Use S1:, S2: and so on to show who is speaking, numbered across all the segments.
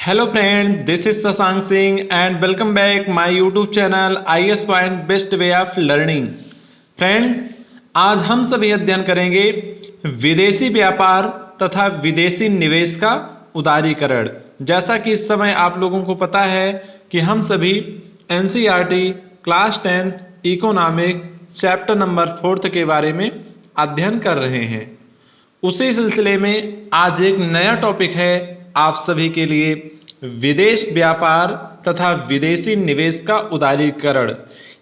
S1: Hello friend, this is Shashank Singh and welcome back my YouTube channel IS point best way of learning. Friends, आज हम सभी अध्ययन करेंगे विदेशी व्यापार तथा विदेशी निवेश का उदारीकरण। जैसा कि इस समय आप लोगों को पता है कि हम सभी NCERT class 10th economic chapter number 4 के बारे में अध्ययन कर रहे हैं। उसी सिलसिले में आज एक नया टॉपिक है आप सभी के लिए, विदेश व्यापार तथा विदेशी निवेश का उदारीकरण।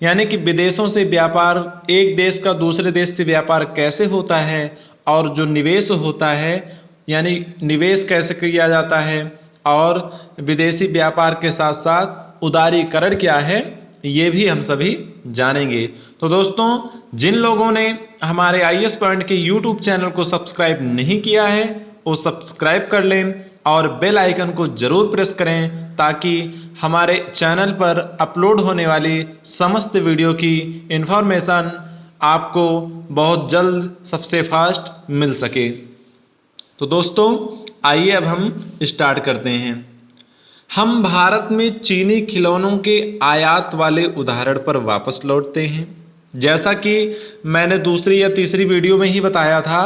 S1: यानी कि विदेशों से व्यापार, एक देश का दूसरे देश से व्यापार कैसे होता है और जो निवेश होता है यानी निवेश कैसे किया जाता है और विदेशी व्यापार के साथ साथ उदारीकरण क्या है, ये भी हम सभी जानेंगे। तो दोस्तों, जिन लोगों ने हमारे IS पॉइंट के YouTube चैनल को सब्सक्राइब नहीं किया है वो सब्सक्राइब कर लें और बेल आइकन को जरूर प्रेस करें ताकि हमारे चैनल पर अपलोड होने वाली समस्त वीडियो की इन्फॉर्मेशन आपको बहुत जल्द सबसे फास्ट मिल सके। तो दोस्तों, आइए अब हम स्टार्ट करते हैं। हम भारत में चीनी खिलौनों के आयात वाले उदाहरण पर वापस लौटते हैं। जैसा कि मैंने दूसरी या तीसरी वीडियो में ही बताया था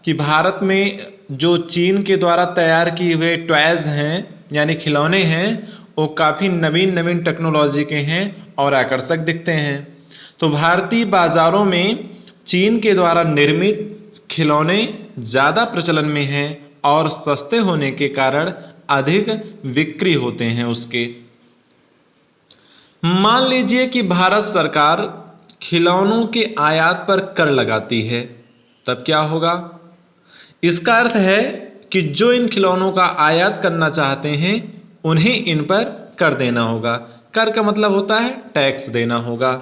S1: कि भारत में जो चीन के द्वारा तैयार किए हुए टॉयज हैं यानी खिलौने हैं, वो काफ़ी नवीन नवीन टेक्नोलॉजी के हैं और आकर्षक दिखते हैं। तो भारतीय बाज़ारों में चीन के द्वारा निर्मित खिलौने ज़्यादा प्रचलन में हैं और सस्ते होने के कारण अधिक बिक्री होते हैं उसके। मान लीजिए कि भारत सरकार खिलौनों के आयात पर कर लगाती है, तब क्या होगा? इसका अर्थ है कि जो इन खिलौनों का आयात करना चाहते हैं उन्हें इन पर कर देना होगा। कर का मतलब होता है टैक्स देना होगा।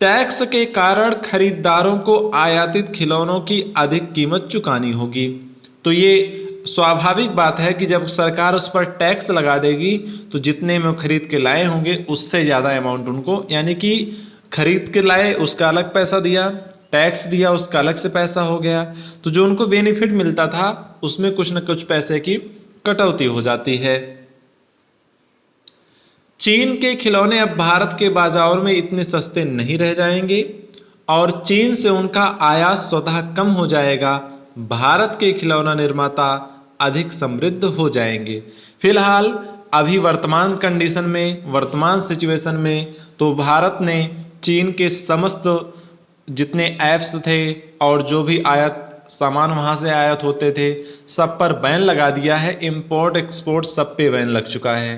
S1: टैक्स के कारण खरीदारों को आयातित खिलौनों की अधिक कीमत चुकानी होगी। तो ये स्वाभाविक बात है कि जब सरकार उस पर टैक्स लगा देगी तो जितने में खरीद के लाए होंगे उससे ज़्यादा अमाउंट उनको, यानी कि खरीद के लाए उसका अलग पैसा दिया, टैक्स दिया उसका अलग से पैसा हो गया, तो जो उनको बेनिफिट मिलता था उसमें कुछ न कुछ पैसे की कटौती हो जाती है। चीन के खिलौने अब भारत के बाजारों में इतने सस्ते नहीं रह जाएंगे और चीन से उनका आयात स्वतः कम हो जाएगा। भारत के खिलौना निर्माता अधिक समृद्ध हो जाएंगे। फिलहाल अभी वर्तमान कंडीशन में, वर्तमान सिचुएशन में तो भारत ने चीन के समस्त जितने ऐप्स थे और जो भी आयात सामान वहाँ से आयात होते थे सब पर बैन लगा दिया है। इंपोर्ट एक्सपोर्ट सब पे बैन लग चुका है।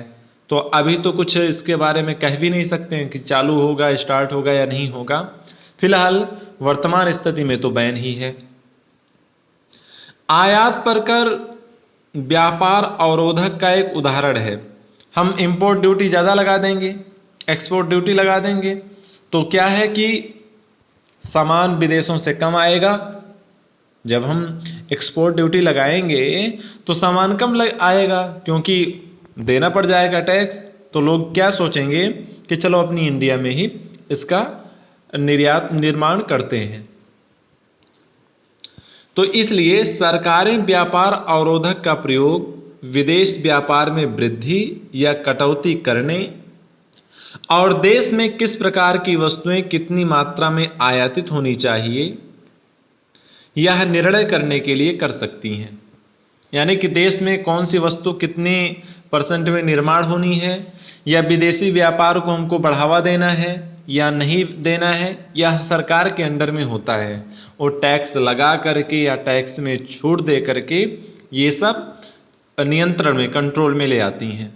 S1: तो अभी तो कुछ इसके बारे में कह भी नहीं सकते हैं कि चालू होगा, स्टार्ट होगा या नहीं होगा। फिलहाल वर्तमान स्थिति में तो बैन ही है। आयात पर कर व्यापार अवरोधक का एक उदाहरण है। हम इंपोर्ट ड्यूटी ज़्यादा लगा देंगे, एक्सपोर्ट ड्यूटी लगा देंगे, तो क्या है कि सामान विदेशों से कम आएगा। जब हम एक्सपोर्ट ड्यूटी लगाएंगे तो सामान कम आएगा क्योंकि देना पड़ जाएगा टैक्स। तो लोग क्या सोचेंगे कि चलो अपनी इंडिया में ही इसका निर्यात निर्माण करते हैं। तो इसलिए सरकारें व्यापार अवरोधक का प्रयोग विदेश व्यापार में वृद्धि या कटौती करने और देश में किस प्रकार की वस्तुएं कितनी मात्रा में आयातित होनी चाहिए यह निर्णय करने के लिए कर सकती हैं। यानी कि देश में कौन सी वस्तु कितने % में निर्माण होनी है, या विदेशी व्यापार को हमको बढ़ावा देना है या नहीं देना है, यह सरकार के अंडर में होता है। वो टैक्स लगा करके या टैक्स में छूट दे करके ये सब नियंत्रण में, कंट्रोल में ले आती हैं।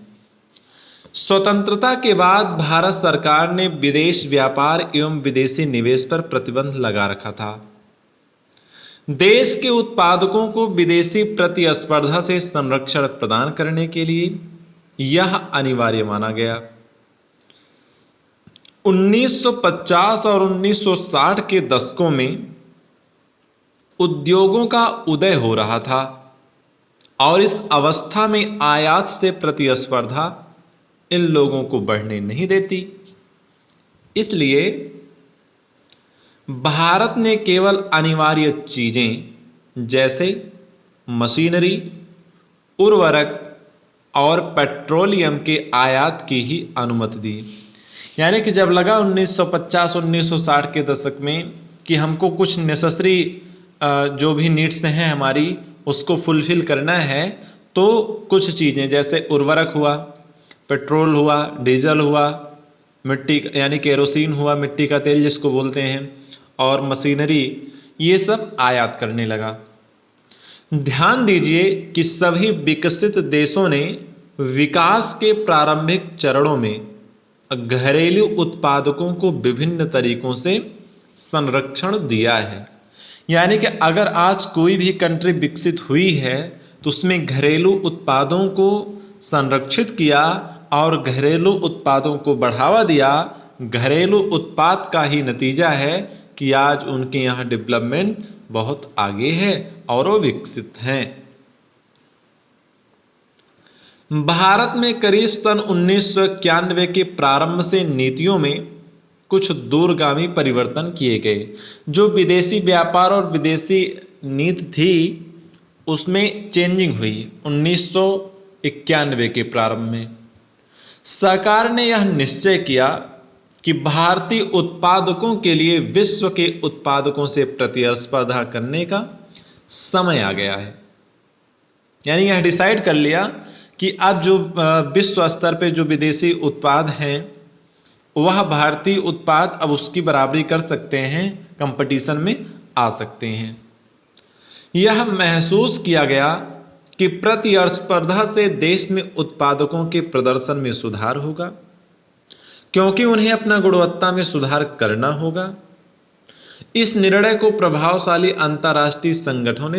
S1: स्वतंत्रता के बाद भारत सरकार ने विदेश व्यापार एवं विदेशी निवेश पर प्रतिबंध लगा रखा था। देश के उत्पादकों को विदेशी प्रतिस्पर्धा से संरक्षण प्रदान करने के लिए यह अनिवार्य माना गया। 1950 और 1960 के दशकों में उद्योगों का उदय हो रहा था और इस अवस्था में आयात से प्रतिस्पर्धा इन लोगों को बढ़ने नहीं देती। इसलिए भारत ने केवल अनिवार्य चीजें जैसे मशीनरी, उर्वरक, और पेट्रोलियम के आयात की ही अनुमति दी। यानी कि जब लगा 1950-1960 के दशक में कि हमको कुछ नेसेसरी जो भी नीड्स हैं हमारी उसको फुलफिल करना है, तो कुछ चीज़ें जैसे उर्वरक हुआ, पेट्रोल हुआ, डीजल हुआ, मिट्टी यानी केरोसिन हुआ, मिट्टी का तेल जिसको बोलते हैं, और मशीनरी, ये सब आयात करने लगा। ध्यान दीजिए कि सभी विकसित देशों ने विकास के प्रारंभिक चरणों में घरेलू उत्पादकों को विभिन्न तरीकों से संरक्षण दिया है। यानी कि अगर आज कोई भी कंट्री विकसित हुई है तो उसमें घरेलू उत्पादों को संरक्षित किया और घरेलू उत्पादों को बढ़ावा दिया। घरेलू उत्पाद का ही नतीजा है कि आज उनके यहाँ डेवलपमेंट बहुत आगे है और वो विकसित हैं। भारत में करीब सन 1991 के प्रारंभ से नीतियों में कुछ दूरगामी परिवर्तन किए गए। जो विदेशी व्यापार और विदेशी नीति थी उसमें चेंजिंग हुई 1991 के प्रारंभ में। सरकार ने यह निश्चय किया कि भारतीय उत्पादकों के लिए विश्व के उत्पादकों से प्रतिस्पर्धा करने का समय आ गया है। यानी यह डिसाइड कर लिया कि अब जो विश्व स्तर पे जो विदेशी उत्पाद हैं वह भारतीय उत्पाद अब उसकी बराबरी कर सकते हैं, कंपटीशन में आ सकते हैं। यह महसूस किया गया कि प्रतिस्पर्धा से देश में उत्पादकों के प्रदर्शन में सुधार होगा, क्योंकि उन्हें अपना गुणवत्ता में सुधार करना होगा। इस निर्णय को प्रभावशाली अंतर्राष्ट्रीय संगठनों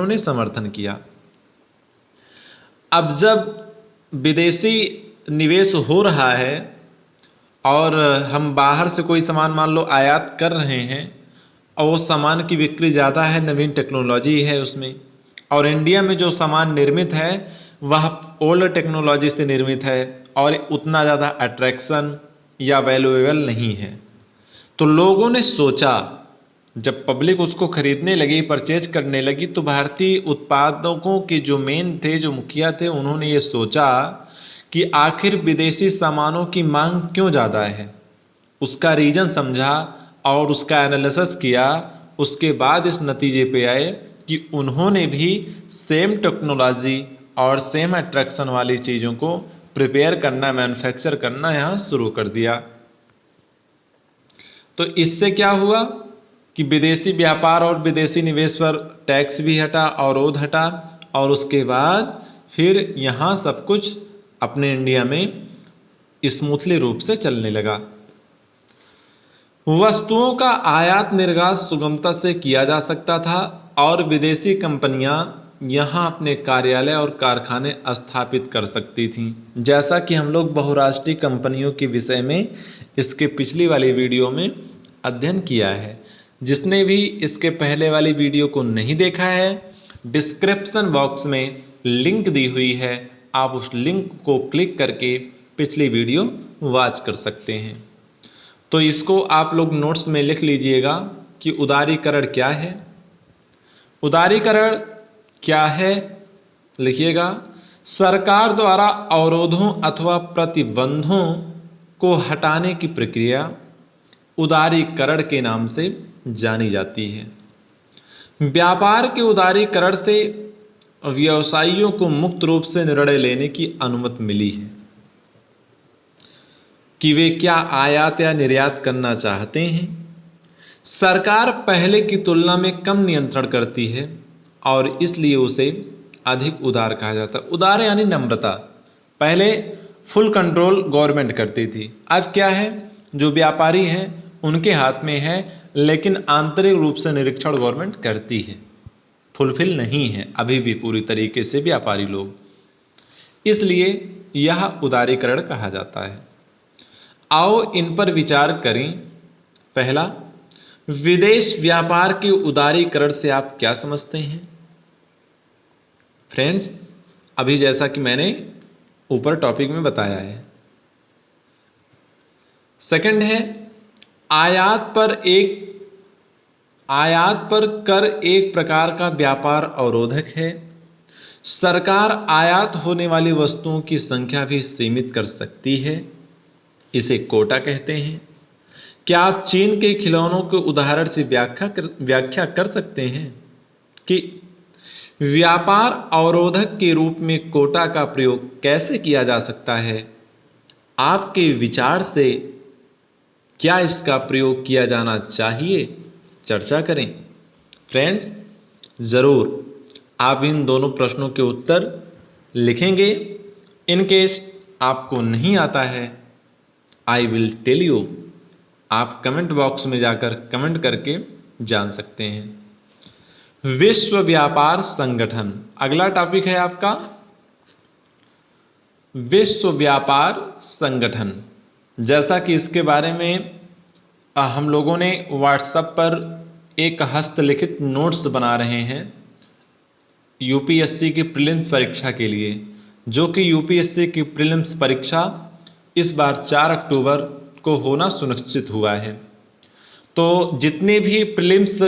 S1: ने समर्थन किया। अब जब विदेशी निवेश हो रहा है और हम बाहर से कोई सामान मान लो आयात कर रहे हैं और वो सामान की बिक्री ज़्यादा है, नवीन टेक्नोलॉजी है उसमें, और इंडिया में जो सामान निर्मित है वह ओल्ड टेक्नोलॉजी से निर्मित है और उतना ज़्यादा अट्रैक्शन या वैल्यूएबल नहीं है, तो लोगों ने सोचा, जब पब्लिक उसको खरीदने लगी, परचेज करने लगी, तो भारतीय उत्पादकों के जो मेन थे, जो मुखिया थे, उन्होंने ये सोचा कि आखिर विदेशी सामानों की मांग क्यों ज़्यादा है। उसका रीज़न समझा और उसका एनालिसिस किया। उसके बाद इस नतीजे पे आए कि उन्होंने भी सेम टेक्नोलॉजी और सेम अट्रैक्शन वाली चीज़ों को प्रिपेयर करना, मैन्युफैक्चर करना यहाँ शुरू कर दिया। तो इससे क्या हुआ कि विदेशी व्यापार और विदेशी निवेश पर टैक्स भी हटा, अवरोध हटा, और उसके बाद फिर यहाँ सब कुछ अपने इंडिया में स्मूथली रूप से चलने लगा। वस्तुओं का आयात निर्यात सुगमता से किया जा सकता था और विदेशी कंपनियां यहाँ अपने कार्यालय और कारखाने स्थापित कर सकती थीं। जैसा कि हम लोग बहुराष्ट्रीय कंपनियों के विषय में इसके पिछली वाली वीडियो में अध्ययन किया है। जिसने भी इसके पहले वाली वीडियो को नहीं देखा है, डिस्क्रिप्शन बॉक्स में लिंक दी हुई है, आप उस लिंक को क्लिक करके पिछली वीडियो वॉच कर सकते हैं। तो इसको आप लोग नोट्स में लिख लीजिएगा कि उदारीकरण क्या है। उदारीकरण क्या है लिखिएगा, सरकार द्वारा अवरोधों अथवा प्रतिबंधों को हटाने की प्रक्रिया उदारीकरण के नाम से जानी जाती है। व्यापार के उदारीकरण से व्यवसायियों को मुक्त रूप से निर्णय लेने की अनुमति मिली है कि वे क्या आयात या निर्यात करना चाहते हैं। सरकार पहले की तुलना में कम नियंत्रण करती है और इसलिए उसे अधिक उदार कहा जाता है। उदार यानी नम्रता। पहले फुल कंट्रोल गवर्नमेंट करती थी, अब क्या है, जो व्यापारी हैं उनके हाथ में है, लेकिन आंतरिक रूप से निरीक्षण गवर्नमेंट करती है। फुलफिल नहीं है अभी भी पूरी तरीके से व्यापारी लोग, इसलिए यह उदारीकरण कहा जाता है। आओ इन पर विचार करें। पहला, विदेश व्यापार के उदारीकरण से आप क्या समझते हैं फ्रेंड्स? अभी जैसा कि मैंने ऊपर टॉपिक में बताया है। सेकंड है, आयात पर कर एक प्रकार का व्यापार अवरोधक है। सरकार आयात होने वाली वस्तुओं की संख्या भी सीमित कर सकती है, इसे कोटा कहते हैं। क्या आप चीन के खिलौनों के उदाहरण से व्याख्या कर सकते हैं कि व्यापार अवरोधक के रूप में कोटा का प्रयोग कैसे किया जा सकता है? आपके विचार से क्या इसका प्रयोग किया जाना चाहिए? चर्चा करें। फ्रेंड्स, ज़रूर आप इन दोनों प्रश्नों के उत्तर लिखेंगे। इन केस आपको नहीं आता है, आई विल टेल यू, आप कमेंट बॉक्स में जाकर कमेंट करके जान सकते हैं। विश्व व्यापार संगठन अगला टॉपिक है आपका, विश्व व्यापार संगठन। जैसा कि इसके बारे में हम लोगों ने व्हाट्सएप पर एक हस्तलिखित नोट्स बना रहे हैं यूपीएससी की प्रीलिम्स परीक्षा के लिए, जो कि यूपीएससी की प्रीलिम्स परीक्षा इस बार 4 अक्टूबर को होना सुनिश्चित हुआ है। तो जितने भी प्रीलिम्स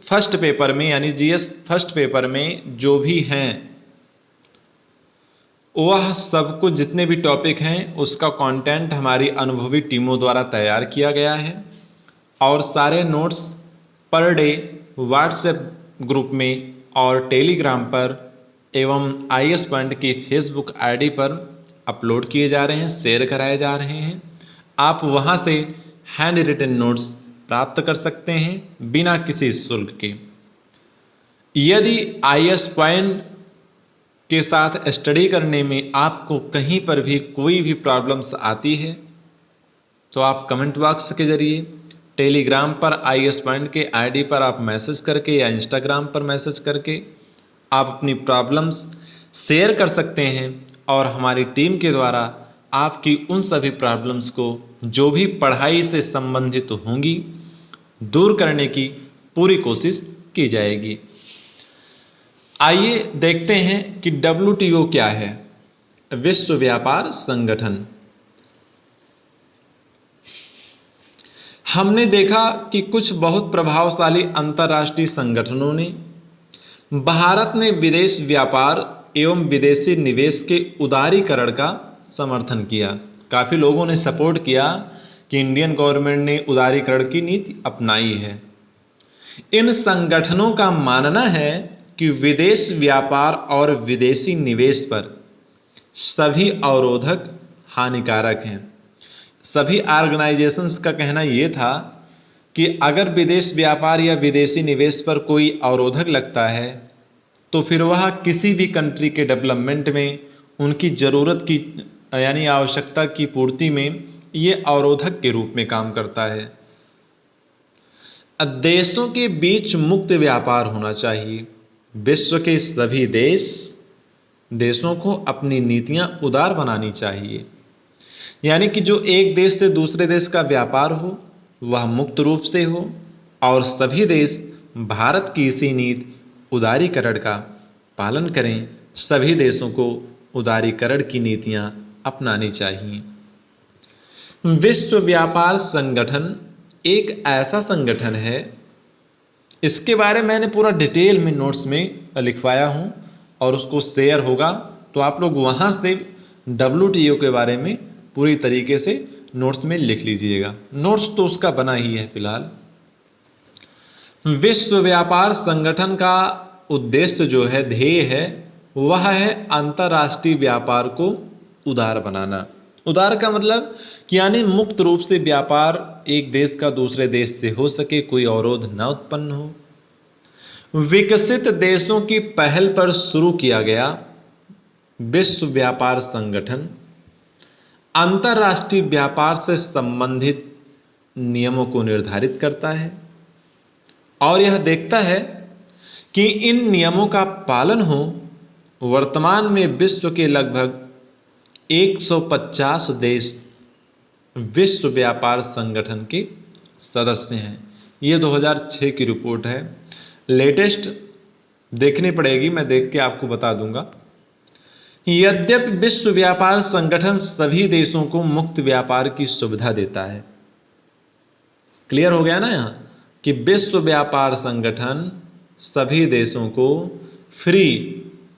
S1: फर्स्ट पेपर में यानी जीएस फर्स्ट पेपर में जो भी हैं, वह सब कुछ जितने भी टॉपिक हैं उसका कंटेंट हमारी अनुभवी टीमों द्वारा तैयार किया गया है और सारे notes per day WhatsApp group में और टेलीग्राम पर एवं आईएएस पॉइंट की फेसबुक आईडी पर अपलोड किए जा रहे हैं, शेयर कराए जा रहे हैं। आप वहां से हैंड रिटन नोट्स प्राप्त कर सकते हैं बिना किसी शुल्क के। यदि आईएएस पॉइंट के साथ स्टडी करने में आपको कहीं पर भी कोई भी प्रॉब्लम्स आती है तो आप कमेंट बॉक्स के जरिए टेलीग्राम पर आईएएस पॉइंट के आईडी पर आप मैसेज करके या इंस्टाग्राम पर मैसेज करके आप अपनी प्रॉब्लम्स शेयर कर सकते हैं और हमारी टीम के द्वारा आपकी उन सभी प्रॉब्लम्स को जो भी पढ़ाई से संबंधित होंगी दूर करने की पूरी कोशिश की जाएगी। आइए देखते हैं कि WTO क्या है, विश्व व्यापार संगठन। हमने देखा कि कुछ बहुत प्रभावशाली अंतर्राष्ट्रीय संगठनों ने भारत में विदेश व्यापार एवं विदेशी निवेश के उदारीकरण का समर्थन किया। काफ़ी लोगों ने सपोर्ट किया कि इंडियन गवर्नमेंट ने उदारीकरण की नीति अपनाई है। इन संगठनों का मानना है कि विदेश व्यापार और विदेशी निवेश पर सभी अवरोधक हानिकारक हैं। सभी ऑर्गेनाइजेशंस का कहना ये था कि अगर विदेश व्यापार या विदेशी निवेश पर कोई अवरोधक लगता है तो फिर वह किसी भी कंट्री के डेवलपमेंट में उनकी ज़रूरत की यानी आवश्यकता की पूर्ति में ये अवरोधक के रूप में काम करता है। देशों के बीच मुक्त व्यापार होना चाहिए। विश्व के सभी देशों को अपनी नीतियां उदार बनानी चाहिए, यानी कि जो एक देश से दूसरे देश का व्यापार हो वह मुक्त रूप से हो और सभी देश भारत की इसी नीति उदारीकरण का पालन करें। सभी देशों को उदारीकरण की नीतियां अपनानी चाहिए। विश्व व्यापार संगठन एक ऐसा संगठन है, इसके बारे में मैंने पूरा डिटेल में नोट्स में लिखवाया हूं और उसको शेयर होगा, तो आप लोग वहां से WTO के बारे में पूरी तरीके से नोट्स में लिख लीजिएगा। नोट्स तो उसका बना ही है फिलहाल। विश्व व्यापार संगठन का उद्देश्य जो है, ध्येय है, वह है अंतर्राष्ट्रीय व्यापार को उदार बनाना। उदार का मतलब कि यानी मुक्त रूप से व्यापार एक देश का दूसरे देश से हो सके, कोई अवरोध न उत्पन्न हो। विकसित देशों की पहल पर शुरू किया गया विश्व व्यापार संगठन अंतर्राष्ट्रीय व्यापार से संबंधित नियमों को निर्धारित करता है और यह देखता है कि इन नियमों का पालन हो। वर्तमान में विश्व के लगभग 150 देश विश्व व्यापार संगठन के सदस्य हैं। ये 2006 की रिपोर्ट है, लेटेस्ट देखनी पड़ेगी, मैं देख के आपको बता दूंगा। यद्यपि विश्व व्यापार संगठन सभी देशों को मुक्त व्यापार की सुविधा देता है। क्लियर हो गया ना यहाँ कि विश्व व्यापार संगठन सभी देशों को फ्री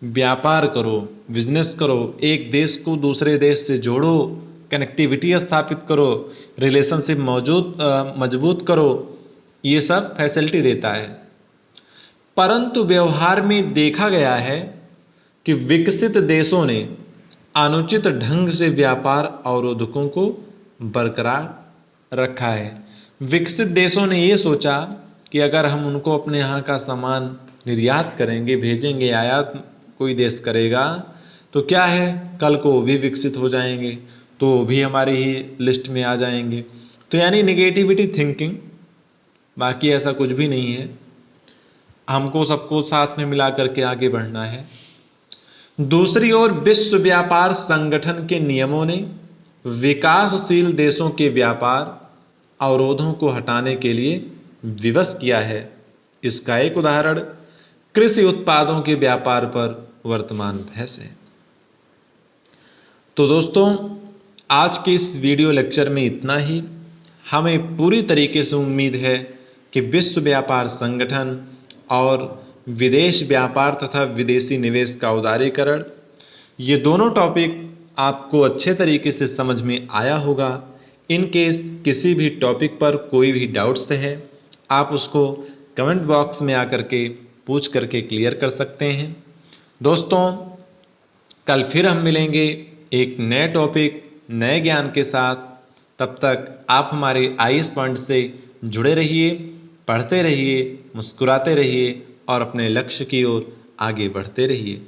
S1: व्यापार करो, बिजनेस करो, एक देश को दूसरे देश से जोड़ो, कनेक्टिविटी स्थापित करो, रिलेशनशिप मजबूत करो, ये सब फैसिलिटी देता है। परंतु व्यवहार में देखा गया है कि विकसित देशों ने अनुचित ढंग से व्यापार अवरोधकों को बरकरार रखा है। विकसित देशों ने ये सोचा कि अगर हम उनको अपने यहाँ का सामान निर्यात करेंगे, भेजेंगे, आयात कोई देश करेगा तो क्या है, कल को वो भी विकसित हो जाएंगे तो वो भी हमारी ही लिस्ट में आ जाएंगे। तो यानी निगेटिविटी थिंकिंग, बाकी ऐसा कुछ भी नहीं है। हमको सबको साथ में मिला करके आगे बढ़ना है। दूसरी ओर विश्व व्यापार संगठन के नियमों ने विकासशील देशों के व्यापार अवरोधों को हटाने के लिए विवश किया है। इसका एक उदाहरण कृषि उत्पादों के व्यापार पर वर्तमान बहस है। तो दोस्तों, आज के इस वीडियो लेक्चर में इतना ही। हमें पूरी तरीके से उम्मीद है कि विश्व व्यापार संगठन और विदेश व्यापार तथा विदेशी निवेश का उदारीकरण, ये दोनों टॉपिक आपको अच्छे तरीके से समझ में आया होगा। इन केस किसी भी टॉपिक पर कोई भी डाउट्स है, आप उसको कमेंट बॉक्स में आकर के पूछ करके क्लियर कर सकते हैं। दोस्तों, कल फिर हम मिलेंगे एक नए टॉपिक, नए ज्ञान के साथ। तब तक आप हमारे IAS पॉइंट से जुड़े रहिए, पढ़ते रहिए, मुस्कुराते रहिए और अपने लक्ष्य की ओर आगे बढ़ते रहिए।